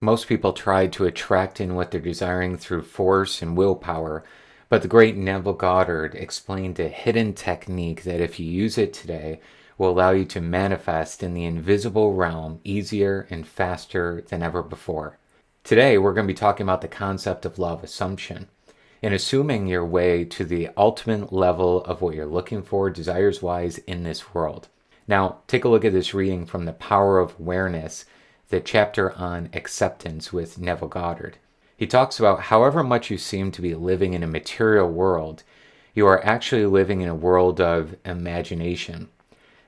Most people try to attract in what they're desiring through force and willpower, but the great Neville Goddard explained a hidden technique that, if you use it today, will allow you to manifest in the invisible realm easier and faster than ever before. Today, we're going to be talking about the concept of law of assumption and assuming your way to the ultimate level of what you're looking for desires-wise in this world. Now, take a look at this reading from The Power of Awareness, the chapter on acceptance with Neville Goddard. He talks about however much you seem to be living in a material world, you are actually living in a world of imagination.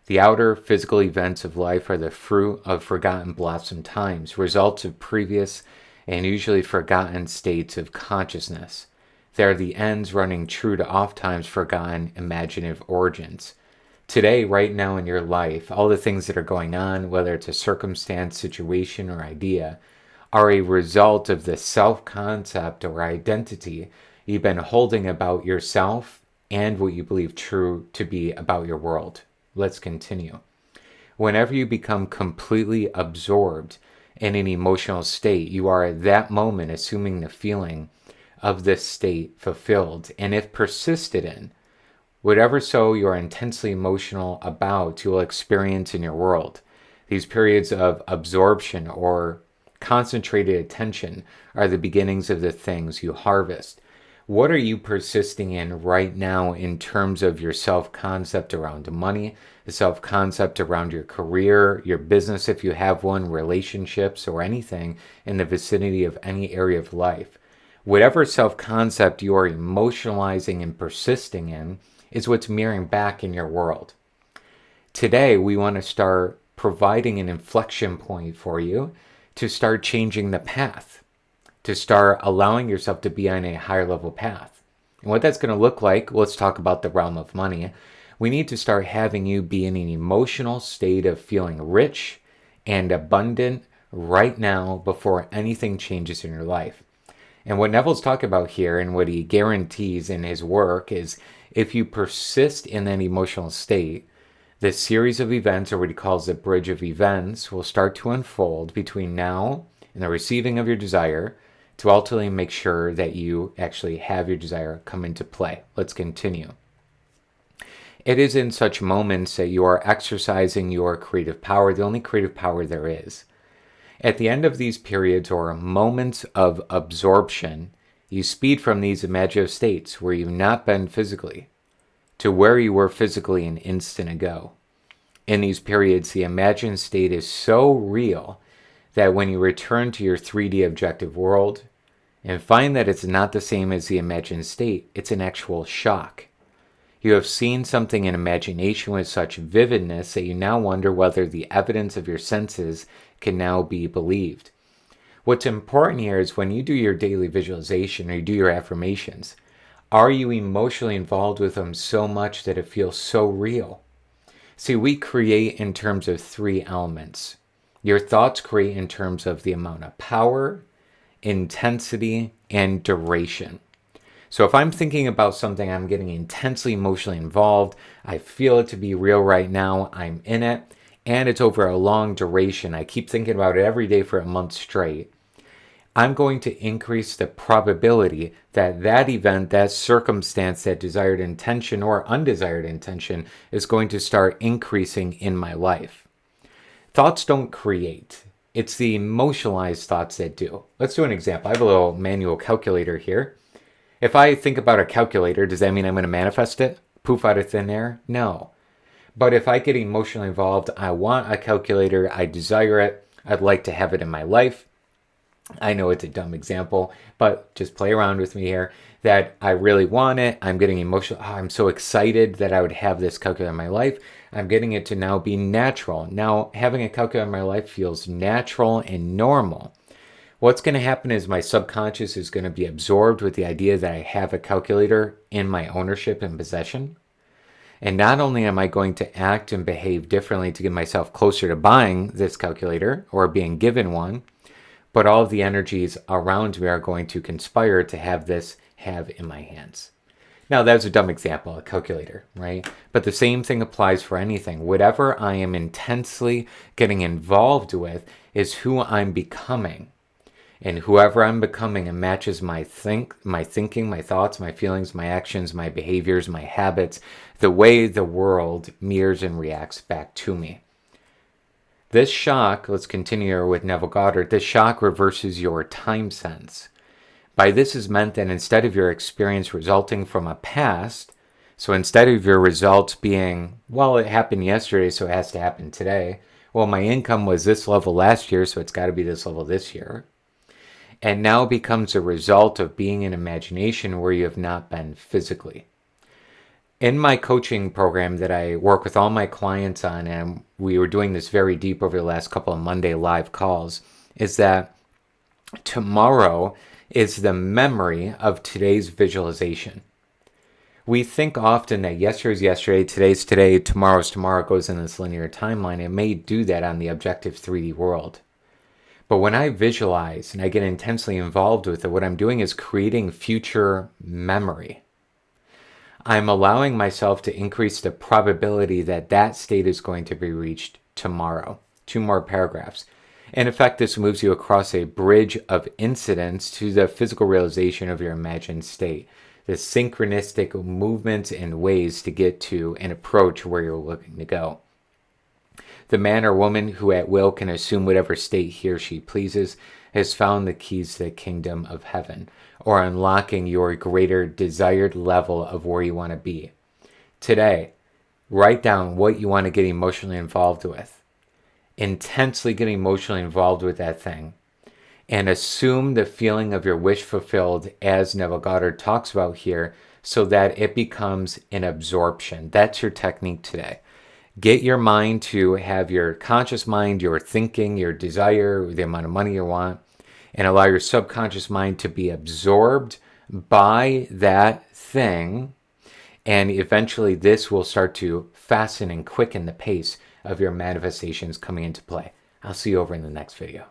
The outer physical events of life are the fruit of forgotten blossom times, results of previous and usually forgotten states of consciousness. They are the ends running true to oft-times forgotten imaginative origins. Today, right now in your life, all the things that are going on, whether it's a circumstance, situation, or idea, are a result of the self-concept or identity you've been holding about yourself and what you believe true to be about your world. Let's continue. Whenever you become completely absorbed in an emotional state, you are at that moment assuming the feeling of this state fulfilled, and if persisted in, whatever so you are intensely emotional about, you will experience in your world. These periods of absorption or concentrated attention are the beginnings of the things you harvest. What are you persisting in right now in terms of your self-concept around money, the self-concept around your career, your business if you have one, relationships, or anything in the vicinity of any area of life? Whatever self-concept you are emotionalizing and persisting in is what's mirroring back in your world. Today, we want to start providing an inflection point for you to start changing the path, to start allowing yourself to be on a higher level path. And what that's going to look like, let's talk about the realm of money. We need to start having you be in an emotional state of feeling rich and abundant right now before anything changes in your life. And what Neville's talking about here and what he guarantees in his work is if you persist in that emotional state, this series of events, or what he calls the bridge of events, will start to unfold between now and the receiving of your desire to ultimately make sure that you actually have your desire come into play. Let's continue. It is in such moments that you are exercising your creative power, the only creative power there is. At the end of these periods or moments of absorption, you speed from these imaginative states where you've not been physically to where you were physically an instant ago. In these periods, the imagined state is so real that when you return to your 3D objective world and find that it's not the same as the imagined state, it's an actual shock. You have seen something in imagination with such vividness that you now wonder whether the evidence of your senses can now be believed. What's important here is when you do your daily visualization or you do your affirmations, are you emotionally involved with them so much that it feels so real? See, we create in terms of three elements. Your thoughts create in terms of the amount of power, intensity, and duration. So if I'm thinking about something, I'm getting intensely emotionally involved, I feel it to be real right now, I'm in it, and it's over a long duration. I keep thinking about it every day for a month straight. I'm going to increase the probability that that event, that circumstance, that desired intention or undesired intention is going to start increasing in my life. Thoughts don't create. It's the emotionalized thoughts that do. Let's do an example. I have a little manual calculator here. If I think about a calculator, does that mean I'm going to manifest it? Poof out of thin air? No. But if I get emotionally involved, I want a calculator, I desire it, I'd like to have it in my life. I know it's a dumb example, but just play around with me here, that I really want it, I'm getting emotional, I'm so excited that I would have this calculator in my life, I'm getting it to now be natural. Now having a calculator in my life feels natural and normal. What's going to happen is my subconscious is going to be absorbed with the idea that I have a calculator in my ownership and possession. And not only am I going to act and behave differently to get myself closer to buying this calculator or being given one, but all of the energies around me are going to conspire to have this have in my hands. Now, that's a dumb example, a calculator, right? But the same thing applies for anything. Whatever I am intensely getting involved with is who I'm becoming. And whoever I'm becoming, it matches my thinking, my thoughts, my feelings, my actions, my behaviors, my habits, the way the world mirrors and reacts back to me. This shock, let's continue with Neville Goddard, this shock reverses your time sense. By this is meant that instead of your experience resulting from a past, so instead of your results being, well, it happened yesterday, so it has to happen today. Well, my income was this level last year, so it's got to be this level this year. And now becomes a result of being in imagination where you have not been physically. In my coaching program that I work with all my clients on, and we were doing this very deep over the last couple of Monday live calls, is that tomorrow is the memory of today's visualization. We think often that yesterday's yesterday, today's today, tomorrow's tomorrow goes in this linear timeline. It may do that on the objective 3D world. But when I visualize and I get intensely involved with it, what I'm doing is creating future memory. I'm allowing myself to increase the probability that that state is going to be reached tomorrow. 2 more paragraphs. In effect, this moves you across a bridge of incidents to the physical realization of your imagined state. The synchronistic movements and ways to get to and approach where you're looking to go. The man or woman who at will can assume whatever state he or she pleases has found the keys to the kingdom of heaven, or unlocking your greater desired level of where you want to be. Today, write down what you want to get emotionally involved with. Intensely get emotionally involved with that thing. And assume the feeling of your wish fulfilled, as Neville Goddard talks about here, so that it becomes an absorption. That's your technique today. Get your mind to have your conscious mind, your thinking, your desire, the amount of money you want, and allow your subconscious mind to be absorbed by that thing. And eventually this will start to fasten and quicken the pace of your manifestations coming into play. I'll see you over in the next video.